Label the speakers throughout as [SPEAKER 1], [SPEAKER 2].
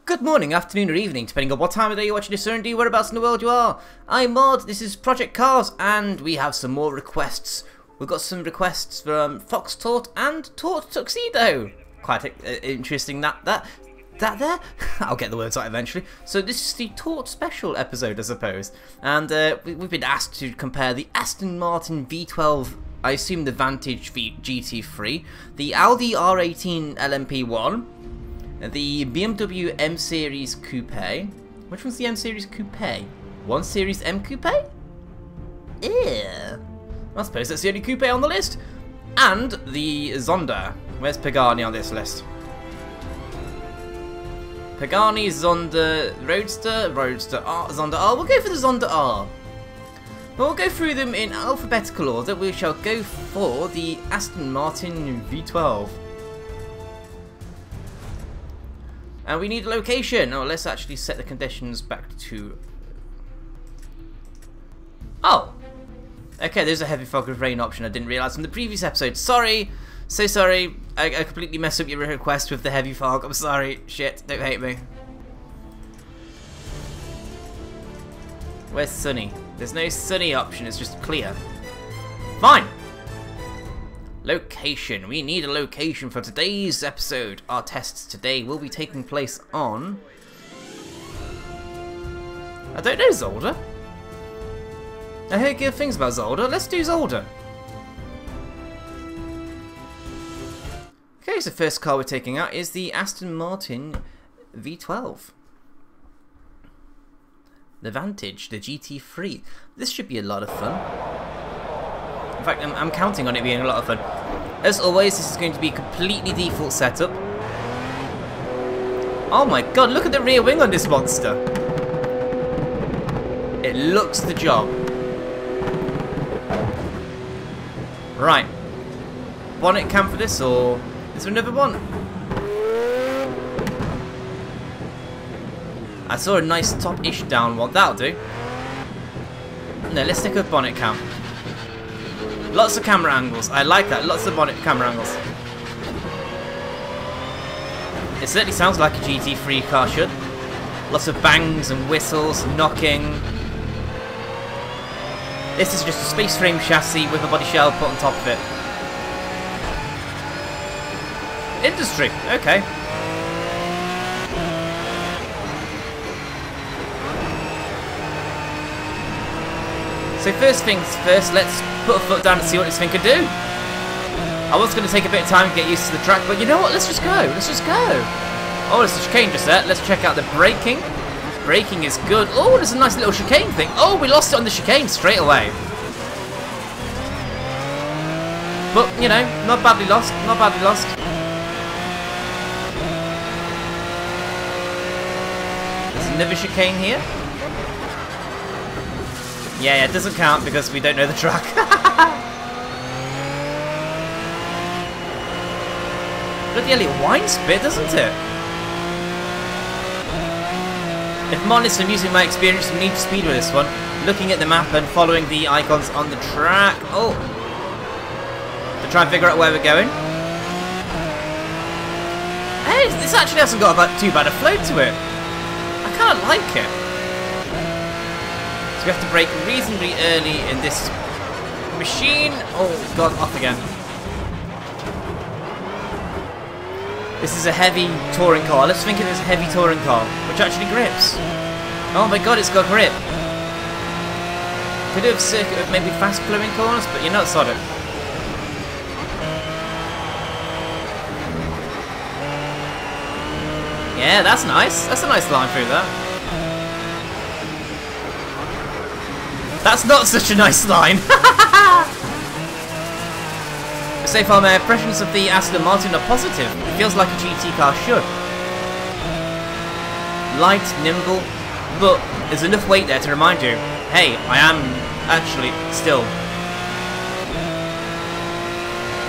[SPEAKER 1] Good morning, afternoon or evening, depending on what time of day you're watching this or indeed whereabouts in the world you are. I'm MoD, this is Project Cars, and we have some more requests. We've got some requests from Foxtort and Tort333. Quite interesting that there. I'll get the words out eventually. So this is the Tort special episode, I suppose. And we've been asked to compare the Aston Martin V12, I assume the Vantage GT3, the Audi R18 LMP1, the BMW M Series Coupe. Which one's the M Series Coupe? 1 Series M Coupe? Ew. I suppose that's the only coupe on the list. And the Zonda. Where's Pagani on this list? Pagani, Zonda, Roadster, R, Zonda R. We'll go for the Zonda R. But we'll go through them in alphabetical order. We shall go for the Aston Martin V12. And we need a location. Oh, let's actually set the conditions back to... Oh! Okay, there's a heavy fog of rain option I didn't realise from the previous episode. Sorry! So sorry. I completely messed up your request with the heavy fog. I'm sorry. Shit, don't hate me. Where's sunny? There's no sunny option, it's just clear. Fine! Location. We need a location for today's episode. Our tests today will be taking place on... I don't know, Zolder. I heard good things about Zolder. Let's do Zolder. Okay, so the first car we're taking out is the Aston Martin V12. The Vantage, the GT3. This should be a lot of fun. In fact, I'm counting on it being a lot of fun. As always, this is going to be a completely default setup. Oh my god, look at the rear wing on this monster. It looks the job. Right. Bonnet cam for this, or is there another one? I saw a nice top-ish down one. That'll do. No, let's stick with bonnet cam. Lots of camera angles. I like that. Lots of bonnet camera angles. It certainly sounds like a GT3 car should. Lots of bangs and whistles, knocking. This is just a space frame chassis with a body shell put on top of it. Industry. Okay. So first things first, let's put a foot down and see what this thing can do. I was going to take a bit of time to get used to the track, but you know what? Let's just go. Let's just go. Oh, there's a chicane just there. Let's check out the braking. Braking is good. Oh, there's a nice little chicane thing. Oh, we lost it on the chicane straight away. But, you know, not badly lost. Not badly lost. There's another chicane here. Yeah, it doesn't count because we don't know the track. Bloody hell, it winds a bit, doesn't it? If I'm honest, I'm using my experience from Need for Speed with this one. Looking at the map and following the icons on the track. Oh! To try and figure out where we're going. Hey, this actually hasn't got too bad a flow to it. I kind of like it. We have to brake reasonably early in this machine. Oh god, off again. This is a heavy touring car. Let's think of it as a heavy touring car, which actually grips. Oh my god, it's got grip. Could have a circuit of maybe fast flowing corners, but you're not sod it. Yeah, that's nice. That's a nice line through that. That's not such a nice line. So far, my impressions of the Aston Martin are positive. It feels like a GT car should. Light, nimble, but there's enough weight there to remind you, hey, I am actually still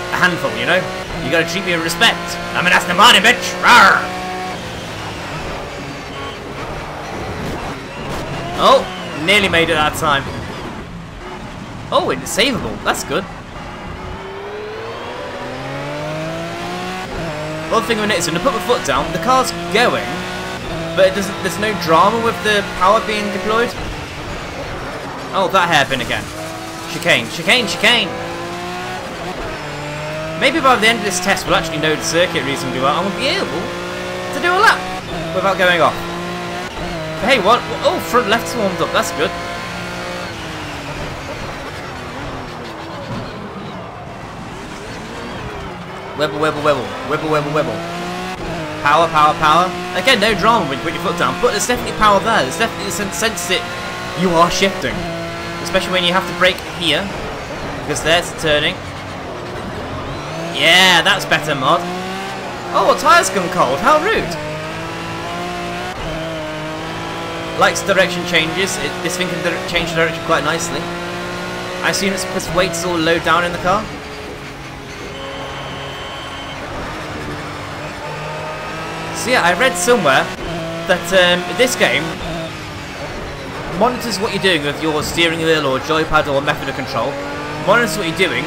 [SPEAKER 1] a handful, you know? You gotta treat me with respect. I'm an Aston Martin, bitch! Rawr! Oh, nearly made it that time. Oh, it's savable. That's good. One thing I noticed, when I put my foot down, the car's going, but there's no drama with the power being deployed. Oh, that hairpin again. Chicane, chicane, chicane. Maybe by the end of this test we'll actually know the circuit reasonably well and we'll be able to do a lap without going off. But hey, what? Oh, front left's warmed up. That's good. Wibble, wibble, wibble. Wibble, wibble, wibble. Power, power, power. Again, no drama when you put your foot down, but there's definitely power there. There's definitely a sense that you are shifting. Especially when you have to brake here, because there's the turning. Yeah, that's better, mod. Oh, tyres gone cold. How rude. Likes direction changes. This thing can change direction quite nicely. I assume it's because weight's all low down in the car. So yeah, I read somewhere that this game monitors what you're doing with your steering wheel or joypad or method of control. Monitors what you're doing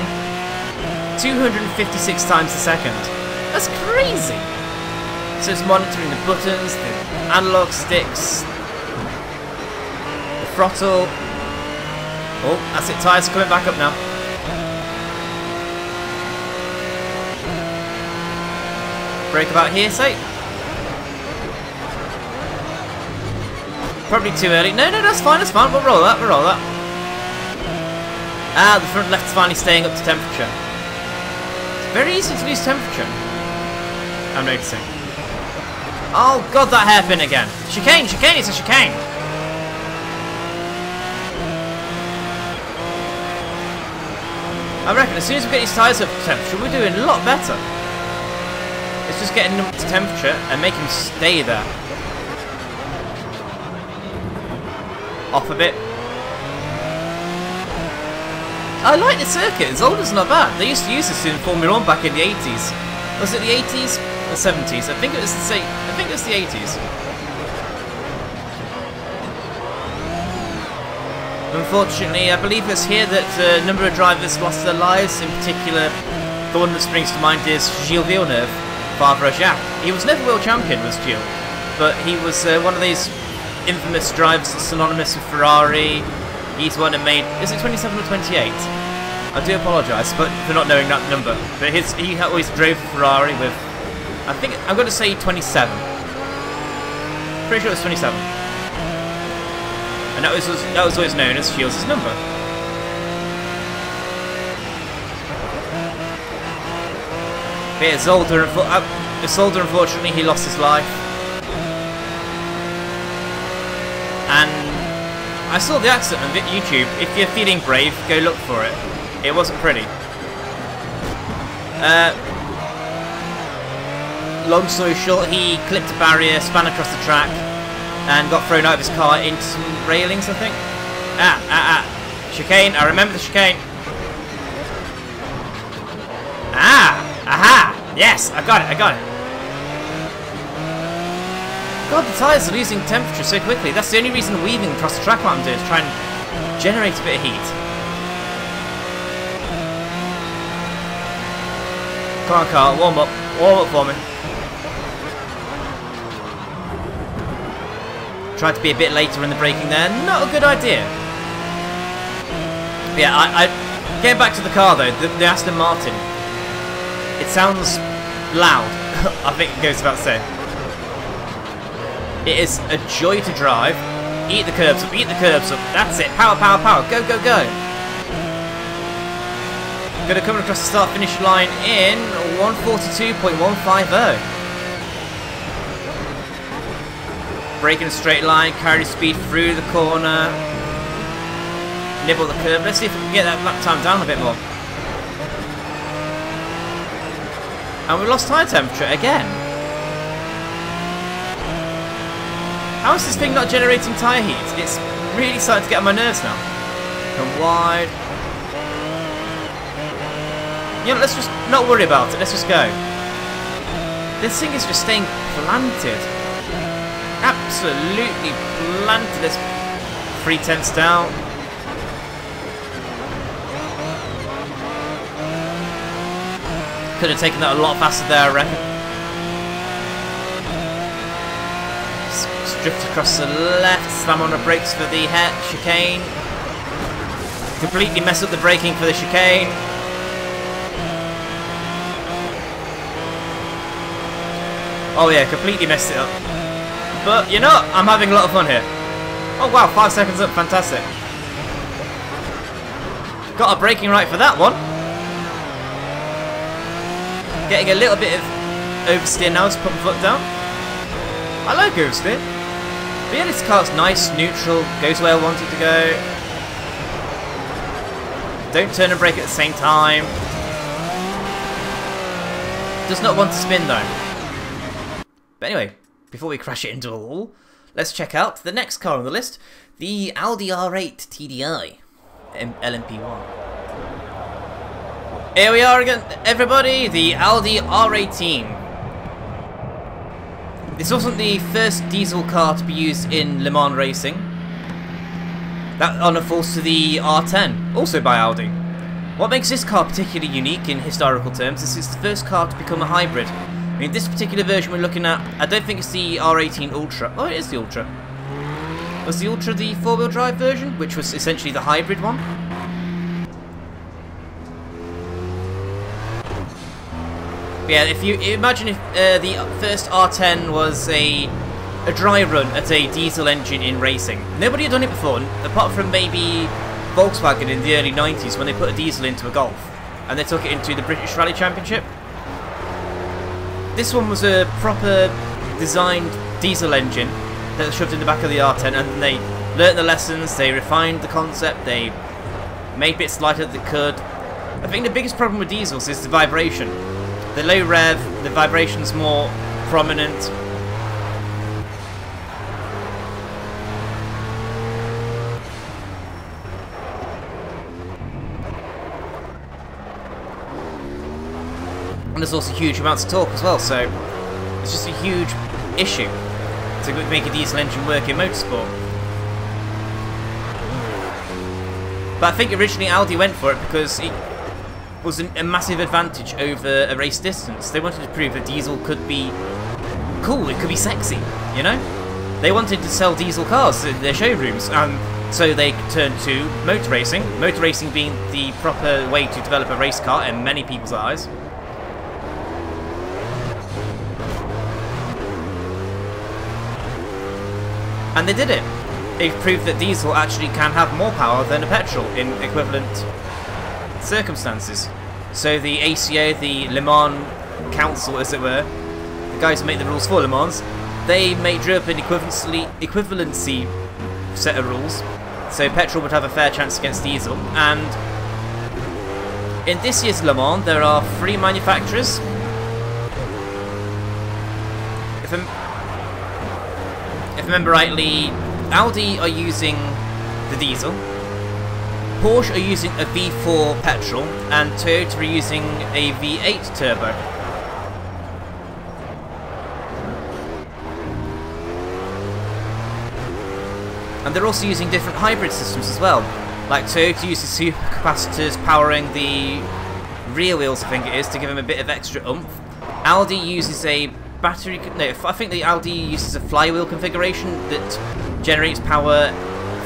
[SPEAKER 1] 256 times a second. That's crazy! So it's monitoring the buttons, the analog sticks, the throttle. Oh, that's it, tyres are coming back up now. Brake about here, say. Probably too early. No, that's fine, that's fine. We'll roll that, we'll roll that. Ah, the front left's finally staying up to temperature. It's very easy to lose temperature, I'm noticing. Oh god, that hairpin again. Chicane, chicane, it's a chicane. I reckon as soon as we get these tyres up to temperature, we're doing a lot better. It's just getting them up to temperature and making them stay there. Off a bit. I like the circuit. Zolder's not bad. They used to use this in Formula 1 back in the 80s. Was it the 80s or 70s? I think it was the 80s. Unfortunately, I believe it's here that a number of drivers lost their lives. In particular, the one that springs to mind is Gilles Villeneuve, father of Jacques. He was never world champion, was Gilles, but he was one of these infamous drivers synonymous with Ferrari. He's one that made, is it 27 or 28? I do apologise for not knowing that number, but he always drove Ferrari with, I think, I'm going to say 27. Pretty sure it was 27. And that was always known as Shields' number. But yeah, Zolder, unfortunately, he lost his life. And I saw the accident on YouTube. If you're feeling brave, go look for it. It wasn't pretty. Long story short, he clipped a barrier, span across the track, and got thrown out of his car into some railings, I think. Chicane, I remember the chicane. Aha! Yes, I got it. God, the tyres are losing temperature so quickly. That's the only reason weaving across the track what I'm doing, is trying to generate a bit of heat. Come on, Carl, warm up for me. Tried to be a bit later in the braking there, not a good idea. But yeah, getting back to the car though, the Aston Martin. It sounds loud, I think it goes without saying. It is a joy to drive. Eat the curbs up, that's it, power, go. Gonna come across the start finish line in 142.150. Brake in a straight line, carry speed through the corner, nibble the curb. Let's see if we can get that lap time down a bit more. And we lost tyre temperature again. How is this thing not generating tyre heat? It's really starting to get on my nerves now. Come wide. You know, let's just not worry about it. Let's just go. This thing is just staying planted. Absolutely planted. Let's 3/10 down. Could have taken that a lot faster there, I reckon. Let's drift across the left, slam on the brakes for the chicane. Completely mess up the braking for the chicane. Oh yeah, completely messed it up. But you know, I'm having a lot of fun here. Oh wow, 5 seconds up, fantastic. Got a braking right for that one. Getting a little bit of oversteer now to put my foot down. I like oversteer. But yeah, this car's nice, neutral, goes where I want it to go. Don't turn and brake at the same time. Does not want to spin though. But anyway, before we crash it into a wall, let's check out the next car on the list, the Audi R8 TDI LMP1. Here we are again, everybody, the Audi R18. This wasn't the first diesel car to be used in Le Mans racing. That honour falls to the R10, also by Audi. What makes this car particularly unique in historical terms is it's the first car to become a hybrid. I mean, this particular version we're looking at, I don't think it's the R18 Ultra. Oh, it is the Ultra. Was the Ultra the four-wheel drive version, which was essentially the hybrid one? But yeah, if you imagine if the first R10 was a dry run at a diesel engine in racing. Nobody had done it before, apart from maybe Volkswagen in the early 90s when they put a diesel into a Golf and they took it into the British Rally Championship. This one was a proper designed diesel engine that was shoved in the back of the R10, and they learnt the lessons, they refined the concept, they made bits lighter that they could. I think the biggest problem with diesels is the vibration. The low rev, the vibration's more prominent. And there's also huge amounts of torque as well, so it's just a huge issue to make a diesel engine work in motorsport. But I think originally Audi went for it because it was a massive advantage over a race distance. They wanted to prove that diesel could be cool, it could be sexy, you know? They wanted to sell diesel cars in their showrooms, and so they turned to motor racing being the proper way to develop a race car in many people's eyes. And they did it. They've proved that diesel actually can have more power than a petrol in equivalent circumstances. So the ACO, the Le Mans Council as it were, the guys who make the rules for Le Mans, they drew up an equivalency set of rules, so petrol would have a fair chance against diesel. And in this year's Le Mans there are 3 manufacturers. If I remember rightly, Audi are using the diesel, Porsche are using a V4 petrol, and Toyota are using a V8 turbo. And they're also using different hybrid systems as well. Like Toyota uses supercapacitors powering the rear wheels, I think it is, to give them a bit of extra oomph. Audi uses a battery, no, I think the Audi uses a flywheel configuration that generates power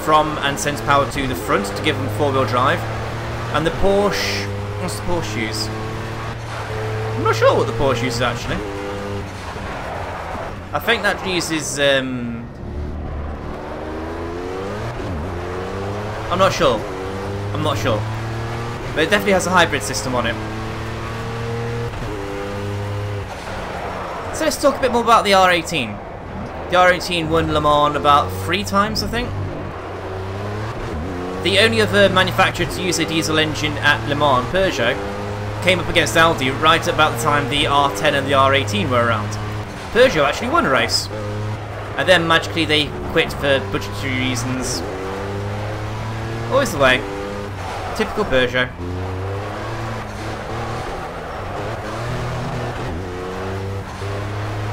[SPEAKER 1] from and sends power to the front to give them 4-wheel drive. And the Porsche, what's the Porsche use? I'm not sure what the Porsche uses actually. I think that uses, I'm not sure. But it definitely has a hybrid system on it. So let's talk a bit more about the R18. The R18 won Le Mans about 3 times, I think. The only other manufacturer to use a diesel engine at Le Mans, Peugeot, came up against Audi right about the time the R10 and the R18 were around. Peugeot actually won a race. And then magically they quit for budgetary reasons. Always the way. Typical Peugeot.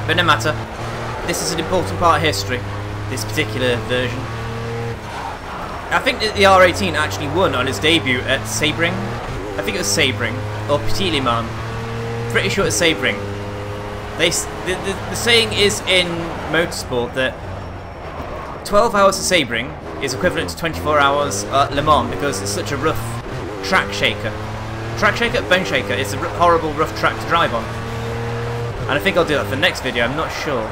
[SPEAKER 1] But no matter, this is an important part of history, this particular version. I think that the R18 actually won on its debut at Sebring. I think it was Sebring, or Petit Le Mans. Pretty sure it's Sebring. The saying is in motorsport that 12 hours of Sebring is equivalent to 24 hours at Le Mans because it's such a rough track shaker. Track shaker? Bone shaker. It's a horrible rough track to drive on. And I think I'll do that for the next video, I'm not sure.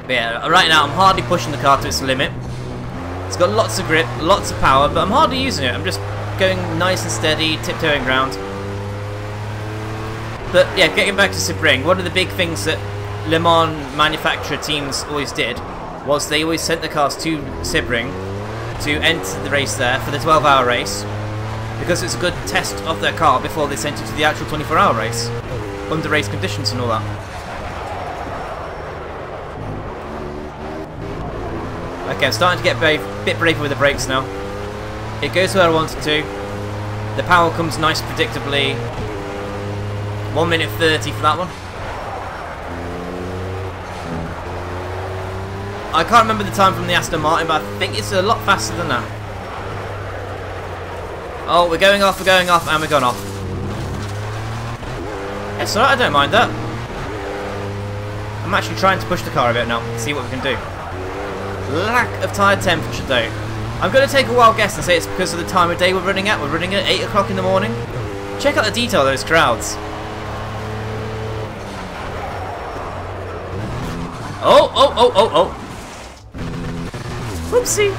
[SPEAKER 1] But yeah, right now I'm hardly pushing the car to its limit. It's got lots of grip, lots of power, but I'm hardly using it. I'm just going nice and steady, tiptoeing around. But yeah, getting back to Sebring, one of the big things that Le Mans manufacturer teams always did was they always sent the cars to Sebring to enter the race there for the 12-hour race because it's a good test of their car before they sent it to the actual 24-hour race under race conditions and all that. Okay, I'm starting to get a bit braver with the brakes now. It goes where I want it to. The power comes nice predictably. 1 minute 30 for that one. I can't remember the time from the Aston Martin, but I think it's a lot faster than that. Oh, we're going off, and we're going off. It's alright, I don't mind that. I'm actually trying to push the car a bit now, see what we can do. Lack of tyre temperature though. I'm going to take a wild guess and say it's because of the time of day we're running at. We're running at 8 o'clock in the morning. Check out the detail of those crowds. Oh, oh, oh, oh, oh. Whoopsie.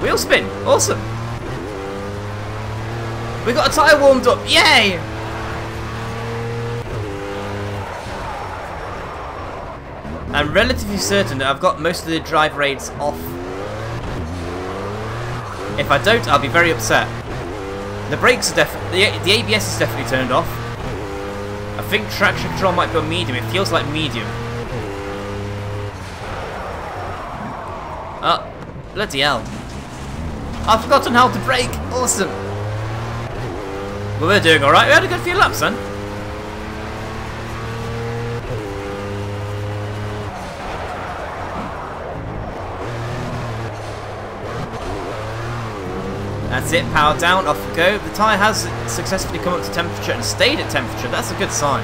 [SPEAKER 1] Wheel spin. Awesome. We got a tyre warmed up. Yay! I'm relatively certain that I've got most of the drive rates off. If I don't, I'll be very upset. The brakes are definitely... The ABS is definitely turned off. I think traction control might be on medium. It feels like medium. Oh, bloody hell. I've forgotten how to brake. Awesome. Well, we're doing alright. We had a good few laps then. That's it, power down, off we go. The tyre has successfully come up to temperature and stayed at temperature. That's a good sign.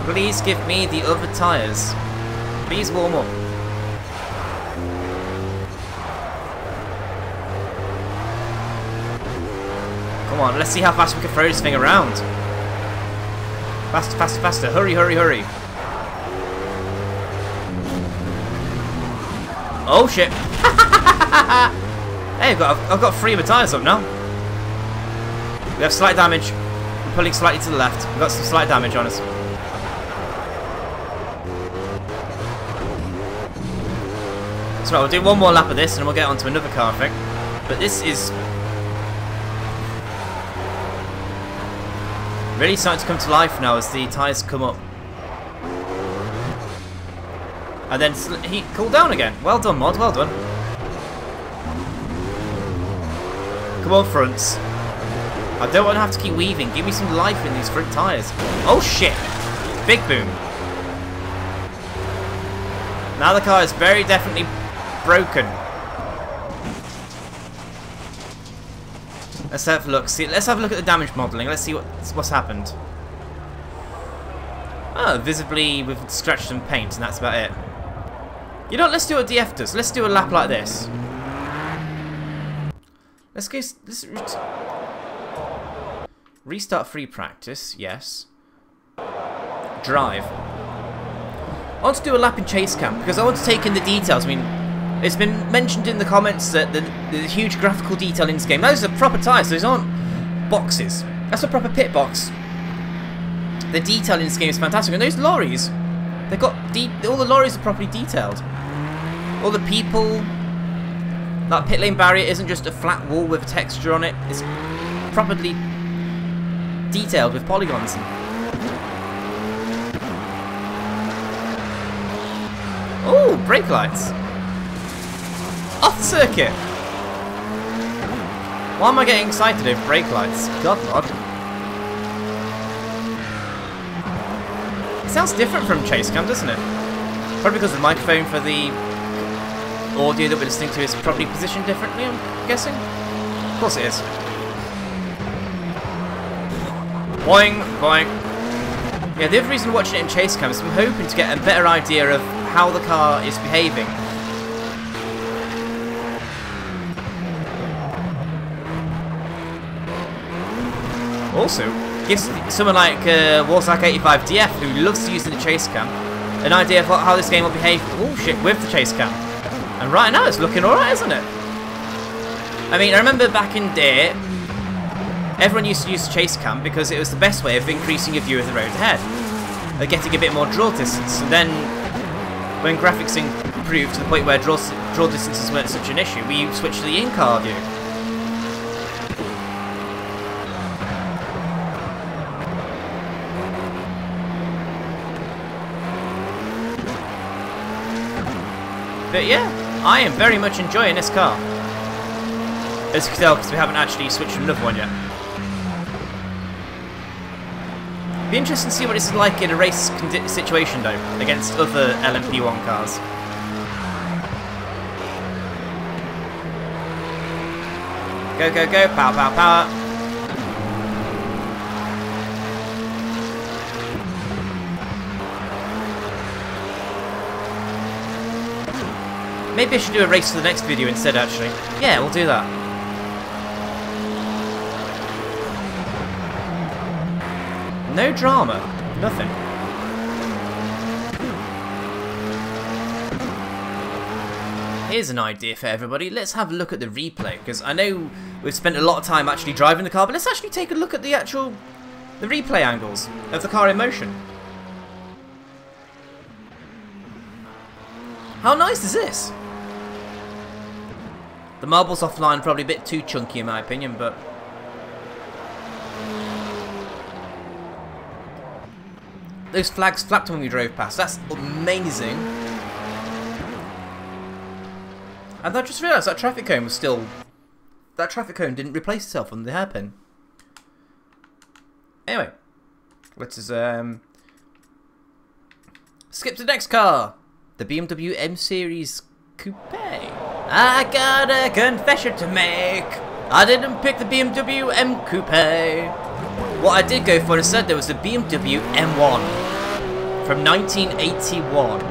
[SPEAKER 1] Please give me the other tyres. Please warm up. Come on, let's see how fast we can throw this thing around. Faster, faster, faster. Hurry, hurry, hurry. Oh shit! Hey, I've got 3 of the tyres up now. We have slight damage. I'm pulling slightly to the left. We've got some slight damage on us. So we'll do one more lap of this and then we'll get onto another car, I think. But this is really starting to come to life now as the tyres come up. And then he cooled down again. Well done, Mod. Well done. Come on, fronts. I don't want to have to keep weaving. Give me some life in these front tyres. Oh, shit. Big boom. Now the car is very definitely broken. Let's have a look. See, let's have a look at the damage modelling. Let's see what's happened. Oh, visibly we've scratched some paint, and that's about it. You know what, let's do what DF does. Let's do a lap like this. Let's go... Restart free practice, yes. Drive. I want to do a lap in chase cam, because I want to take in the details. I mean, it's been mentioned in the comments that the huge graphical detail in this game. Those are proper tyres, those aren't boxes. That's a proper pit box. The detail in this game is fantastic. And those lorries, they've got... all the lorries are properly detailed. All the people, that pit lane barrier isn't just a flat wall with a texture on it. It's properly detailed with polygons. Oh, brake lights. Off the circuit. Why am I getting excited over brake lights? God, Lord. It sounds different from chase cam, doesn't it? Probably because the microphone for the audio that we're listening to is probably positioned differently, I'm guessing. Of course it is. Boing, boing. Yeah, the other reason watching it in chase cam is I'm hoping to get a better idea of how the car is behaving. Also, gives someone like Warsack85DF, who loves to use the chase cam, an idea of how this game will behave. Oh shit, with the chase cam. And right now it's looking alright, isn't it? I mean, I remember back in day, everyone used to use the chase cam because it was the best way of increasing your view of the road ahead, of getting a bit more draw distance. And then, when graphics improved to the point where draw distances weren't such an issue, we switched to the in-car view. But yeah, I am very much enjoying this car. As you can tell, because we haven't actually switched to another one yet. Be interesting to see what this is like in a race situation though, against other LMP1 cars. Go, go, go, power, power, power. Maybe I should do a race for the next video instead, actually. Yeah, we'll do that. No drama. Nothing. Here's an idea for everybody. Let's have a look at the replay, because I know we've spent a lot of time actually driving the car, but let's actually take a look at the replay angles of the car in motion. How nice is this? The marbles offline probably a bit too chunky in my opinion, but those flags flapped when we drove past. That's amazing. And I just realised that traffic cone was still... That traffic cone didn't replace itself on the hairpin. Anyway, let's just skip to the next car. The BMW M Series Coupe. I got a confession to make. I didn't pick the BMW M Coupe. What I did go for instead there was the BMW M1 from 1981.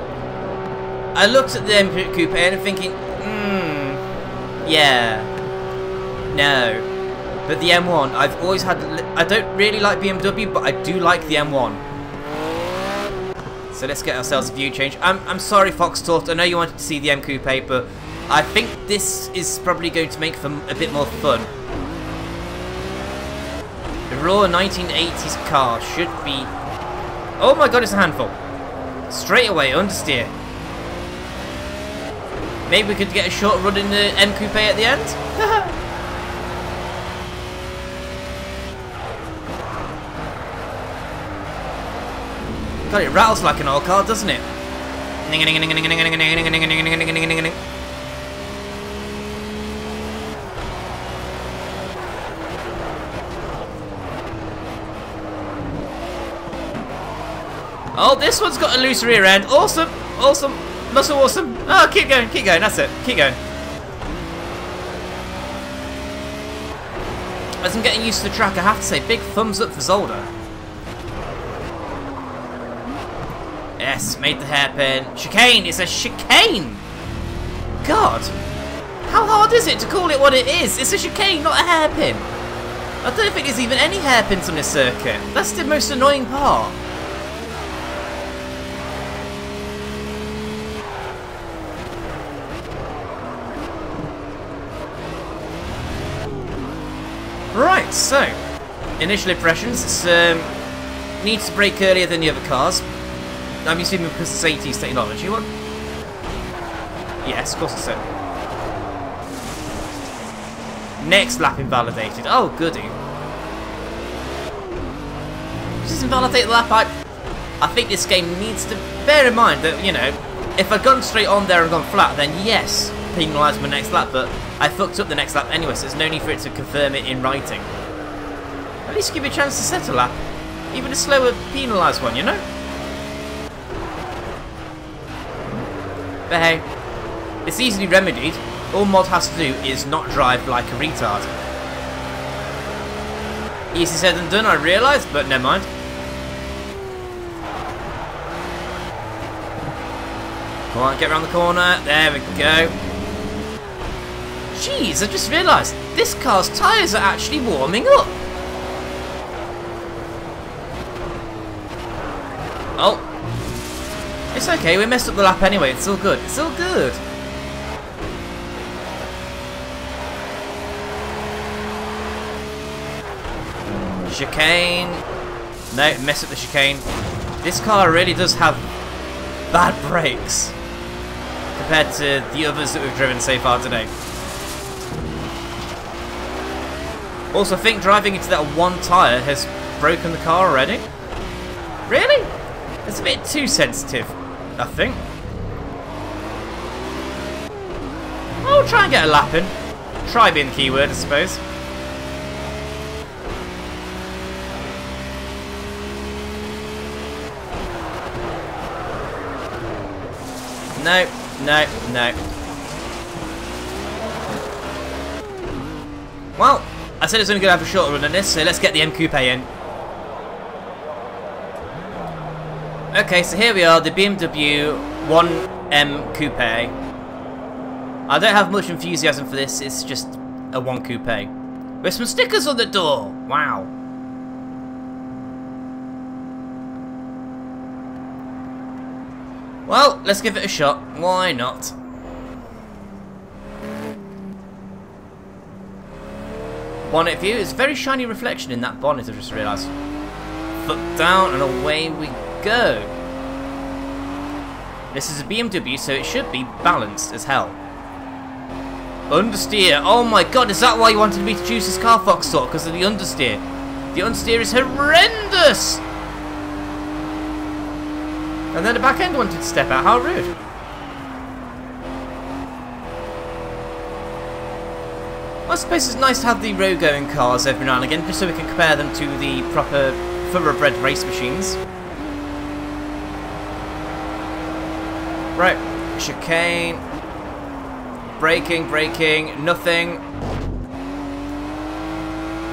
[SPEAKER 1] I looked at the M Coupe and I'm thinking, yeah, no. But the M1, I've always had. I don't really like BMW, but I do like the M1. So let's get ourselves a view change. I'm sorry, Foxtort. I know you wanted to see the M Coupe, but I think this is probably going to make for a bit more fun. The raw 1980s car should be... Oh my god, it's a handful. Straight away, understeer. Maybe we could get a short run in the M Coupe at the end? God, it rattles like an old car, doesn't it? Oh, this one's got a loose rear end. Awesome, awesome, muscle awesome. Oh, keep going, that's it. Keep going. As I'm getting used to the track, I have to say, big thumbs up for Zolder. Yes, made the hairpin. Chicane! It's a chicane! God! How hard is it to call it what it is? It's a chicane, not a hairpin. I don't think there's even any hairpins on this circuit. That's the most annoying part. Right, so initial impressions. It needs to brake earlier than the other cars. I'm assuming because it's 80s technology. What? Yes, of course it's so. Next lap invalidated. Oh, goody. Just invalidate the lap. I think this game needs to bear in mind that, you know, if I'd gone straight on there and gone flat, then yes, penalise my next lap, but I fucked up the next lap anyway, so there's no need for it to confirm it in writing. At least give me a chance to set a lap. Even a slower penalised one, you know? But hey, it's easily remedied. All MoD has to do is not drive like a retard. Easy said than done, I realised, but never mind. Come on, get around the corner. There we go. Jeez, I just realised this car's tyres are actually warming up. Oh. It's okay, we messed up the lap anyway, it's all good. It's all good. Chicane. No, mess up the chicane. This car really does have bad brakes compared to the others that we've driven so far today. Also, I think driving into that one tyre has broken the car already. Really? It's a bit too sensitive, I think. I'll try and get a lap in. Try being the keyword, I suppose. No, no, no. Well, I said it's only going to have a shorter run than this, so let's get the M Coupe in. Okay, so here we are, the BMW 1M Coupe. I don't have much enthusiasm for this, it's just a 1 Coupe. With some stickers on the door, wow. Well, let's give it a shot. Why not? Bonnet view is very shiny reflection in that bonnet, I've just realised. Foot down and away we go. This is a BMW, so it should be balanced as hell. Understeer. Oh my god, is that why you wanted me to choose this car, Foxtort? Because of the understeer. The understeer is horrendous! And then the back end wanted to step out. How rude. I suppose it's nice to have the road-going cars every now and again, just so we can compare them to the proper thoroughbred race machines. Right. Chicane. Braking, braking. Nothing.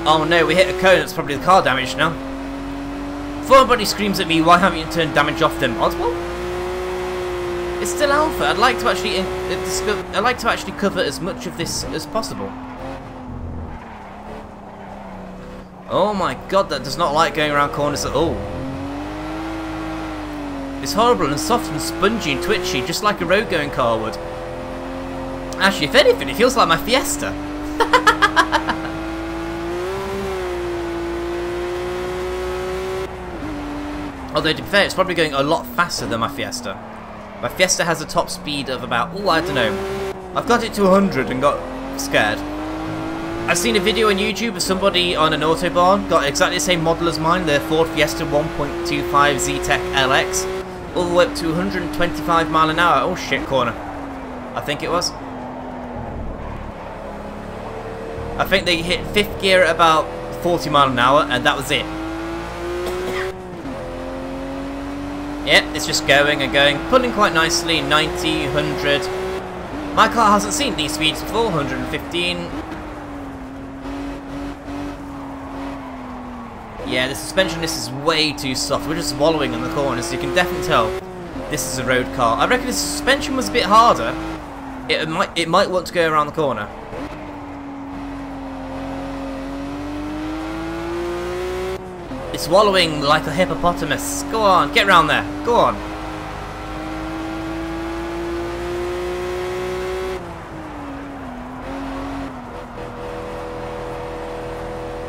[SPEAKER 1] Oh no, we hit a cone. That's probably the car damage now. Before everybody screams at me, why haven't you turned damage off then, Mod? Well, it's still alpha. I'd like to actually cover as much of this as possible. Oh my god, that does not like going around corners at all. It's horrible and soft and spongy and twitchy, just like a road-going car would. Actually, if anything, it feels like my Fiesta. Although, to be fair, it's probably going a lot faster than my Fiesta. My Fiesta has a top speed of about, oh, I don't know. I've got it to 100 and got scared. I've seen a video on YouTube of somebody on an Autobahn, got exactly the same model as mine, their Ford Fiesta 1.25 Z-Tech LX, all the way up to 125 mile an hour. Oh shit, corner. I think it was. I think they hit 5th gear at about 40 mile an hour, and that was it. Yep, it's just going and going, pulling quite nicely, 90, 100. My car hasn't seen these speeds before, 115. Yeah, the suspension on this is way too soft. We're just wallowing in the corners, so you can definitely tell this is a road car. I reckon if the suspension was a bit harder, it might want to go around the corner. It's wallowing like a hippopotamus. Go on, get round there. Go on.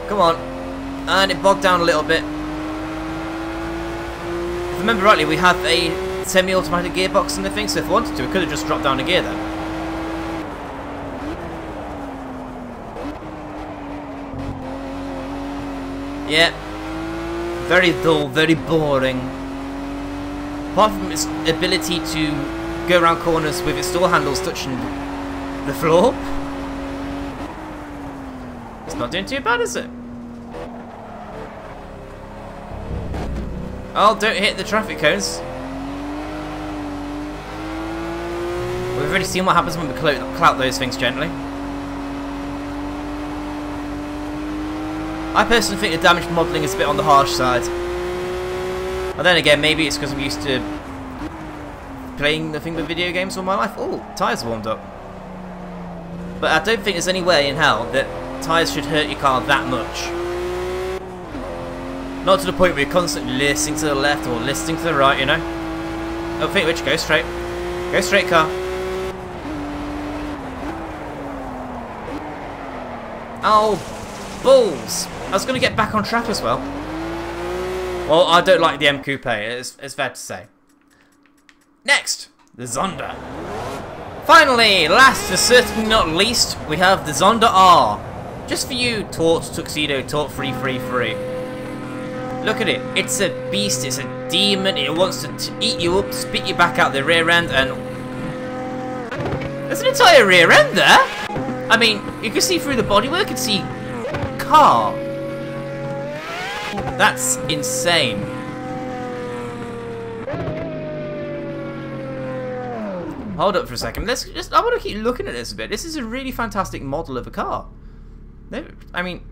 [SPEAKER 1] Come on. And it bogged down a little bit. If I remember rightly, we have a semi-automatic gearbox in the thing, so if I wanted to, we could have just dropped down a gear then. Yeah. Very dull, very boring. Apart from its ability to go around corners with its door handles touching the floor, it's not doing too bad, is it? Oh, don't hit the traffic cones. We've already seen what happens when we clout those things gently. I personally think the damage modelling is a bit on the harsh side. But then again, maybe it's because I'm used to playing nothing but video games all my life. Oh, tyres warmed up. But I don't think there's any way in hell that tyres should hurt your car that much. Not to the point where you're constantly listening to the left or listening to the right, you know. Don't think which, go straight. Go straight, car. Oh, balls. I was going to get back on track as well. Well, I don't like the M Coupe, it's fair to say. Next, the Zonda. Finally, last but certainly not least, we have the Zonda R. Just for you, Tuxedo Tort333. Look at it. It's a beast. It's a demon. It wants to eat you up, spit you back out the rear end, and there's an entire rear end there. I mean, you can see through the bodywork. You can see car. That's insane. Hold up for a second. I want to keep looking at this a bit. This is a really fantastic model of a car. I mean,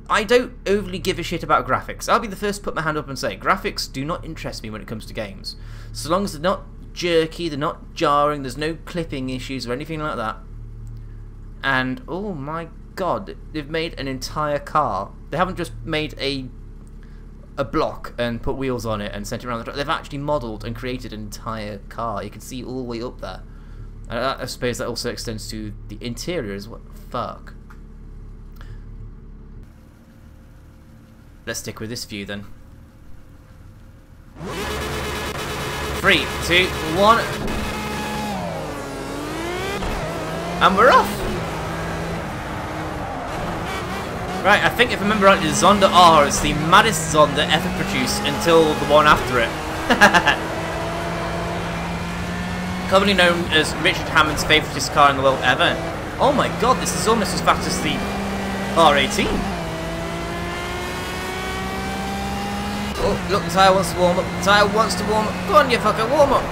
[SPEAKER 1] I don't overly give a shit about graphics. I'll be the first to put my hand up and say, graphics do not interest me when it comes to games. So long as they're not jerky, they're not jarring, there's no clipping issues or anything like that. And, oh my god, they've made an entire car. They haven't just made a block and put wheels on it and sent it around the track. They've actually modelled and created an entire car. You can see all the way up there. And I suppose that also extends to the interior as well. Fuck. Let's stick with this view then. 3, 2, 1. And we're off! Right, I think if I remember rightly, the Zonda R is the maddest Zonda ever produced until the one after it. Commonly known as Richard Hammond's favouriteest car in the world ever. Oh my god, this is almost as fast as the R18. Oh, look, the tyre wants to warm up. The tyre wants to warm up. Go on, you fucker, warm up.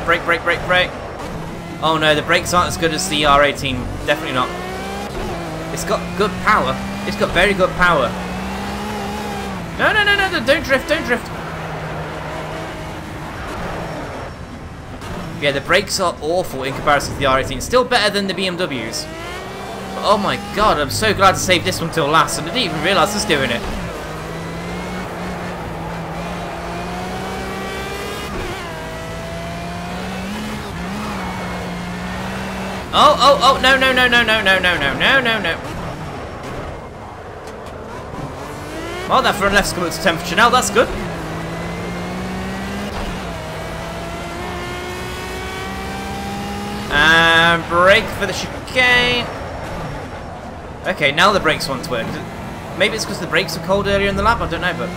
[SPEAKER 1] Brake, brake, brake, brake. Oh no, the brakes aren't as good as the R18. Definitely not. It's got good power. It's got very good power. No, no, no, no, no, don't drift, don't drift. Yeah, the brakes are awful in comparison to the R18. Still better than the BMWs. But oh my god, I'm so glad to save this one till last. And I didn't even realise I was doing it. Oh, oh, oh, no, no, no, no, no, no, no, no, no, no, no. Well, that front left's coming to temperature now, that's good. And brake for the chicane. Okay, now the brakes want to work. Maybe it's because the brakes were cold earlier in the lap, I don't know, but...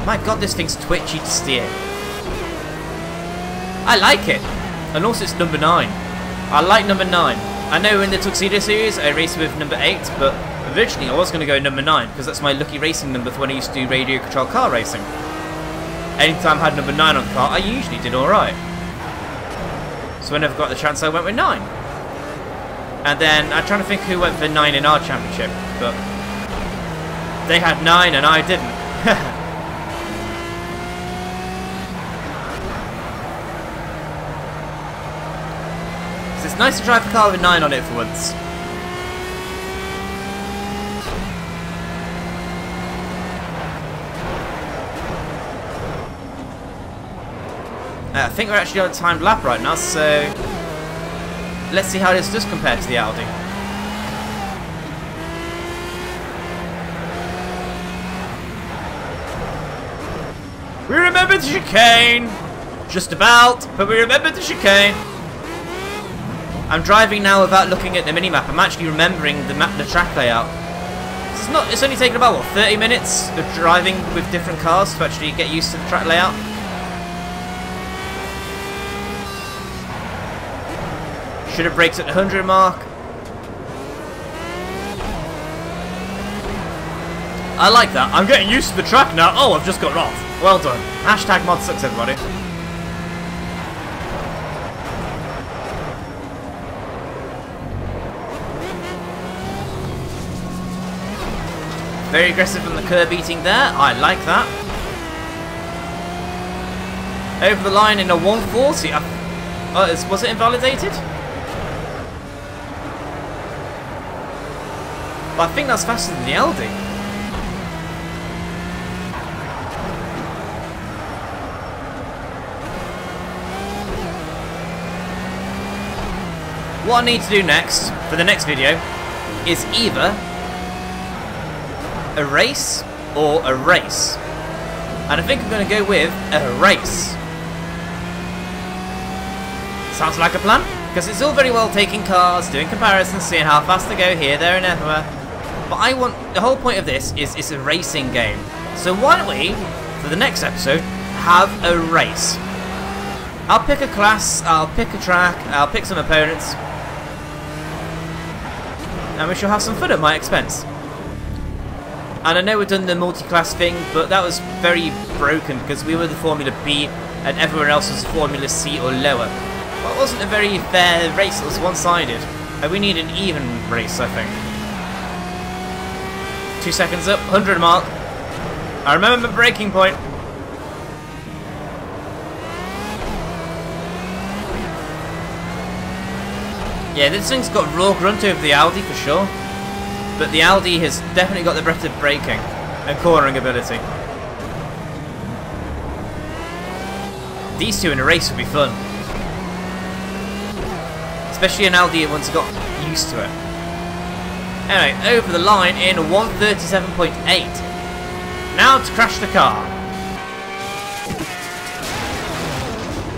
[SPEAKER 1] My god, this thing's twitchy to steer. I like it. And also it's number 9. I like number 9. I know in the Tuxedo series I raced with number 8, but originally I was going to go number 9 because that's my lucky racing number for when I used to do radio control car racing. Anytime I had number 9 on the car, I usually did alright. So whenever I got the chance, I went with 9. And then I'm trying to think who went for 9 in our championship, but they had 9 and I didn't. It's nice to drive a car with 9 on it for once. I think we're actually on a timed lap right now, so let's see how this does compare to the Audi. We remembered the chicane! Just about, but we remembered the chicane. I'm driving now without looking at the minimap. I'm actually remembering the track layout. It's only taken about, what, 30 minutes of driving with different cars to actually get used to the track layout. Should have braked at the 100 mark. I like that. I'm getting used to the track now. Oh, I've just got off. Well done. Hashtag mod sucks, everybody. Very aggressive on the curb eating there. I like that. Over the line in a 140. Was it invalidated? But I think that's faster than the LD. What I need to do next, for the next video, is either a race or a race. And I think I'm going to go with a race. Sounds like a plan, because it's all very well taking cars, doing comparisons, seeing how fast they go here, there and everywhere. But the whole point of this is it's a racing game. So why don't we, for the next episode, have a race. I'll pick a class, I'll pick a track, I'll pick some opponents. And we shall have some fun at my expense. And I know we've done the multi-class thing, but that was very broken because we were the Formula B and everyone else was Formula C or lower. Well, it wasn't a very fair race, it was one-sided. And we need an even race, I think. 2 seconds up, 100 mark. I remember my braking point. Yeah, this thing's got raw grunt over the Audi for sure. But the Audi has definitely got the breadth of braking and cornering ability. These two in a race would be fun. Especially an Audi once got used to it. Anyway, over the line in 137.8. Now to crash the car.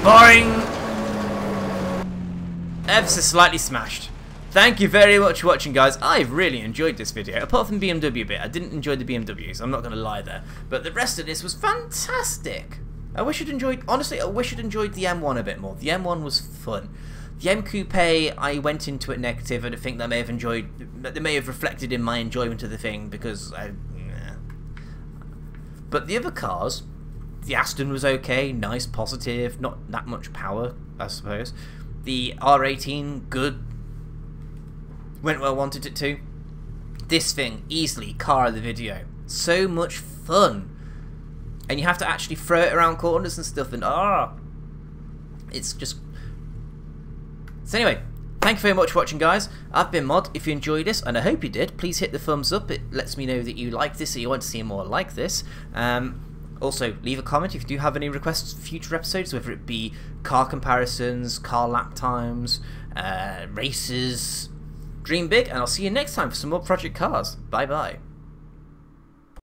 [SPEAKER 1] Boing! Ever so slightly smashed. Thank you very much for watching, guys. I've really enjoyed this video. Apart from the BMW bit, I didn't enjoy the BMWs. I'm not going to lie there. But the rest of this was fantastic. I wish I'd enjoyed... Honestly, I wish I'd enjoyed the M1 a bit more. The M1 was fun. The M Coupe, I went into it negative, and I think that may have reflected in my enjoyment of the thing because But the other cars, the Aston was okay, nice, positive, not that much power, I suppose. The R18, good. Went where I wanted it to. This thing, easily, car of the video. So much fun. And you have to actually throw it around corners and stuff, and it's just... So anyway, thank you very much for watching, guys. I've been Mod. If you enjoyed this, and I hope you did, please hit the thumbs up. It lets me know that you like this, or you want to see more like this. Also, leave a comment if you do have any requests for future episodes, whether it be car comparisons, car lap times, races. Dream big, and I'll see you next time for some more Project Cars. Bye bye.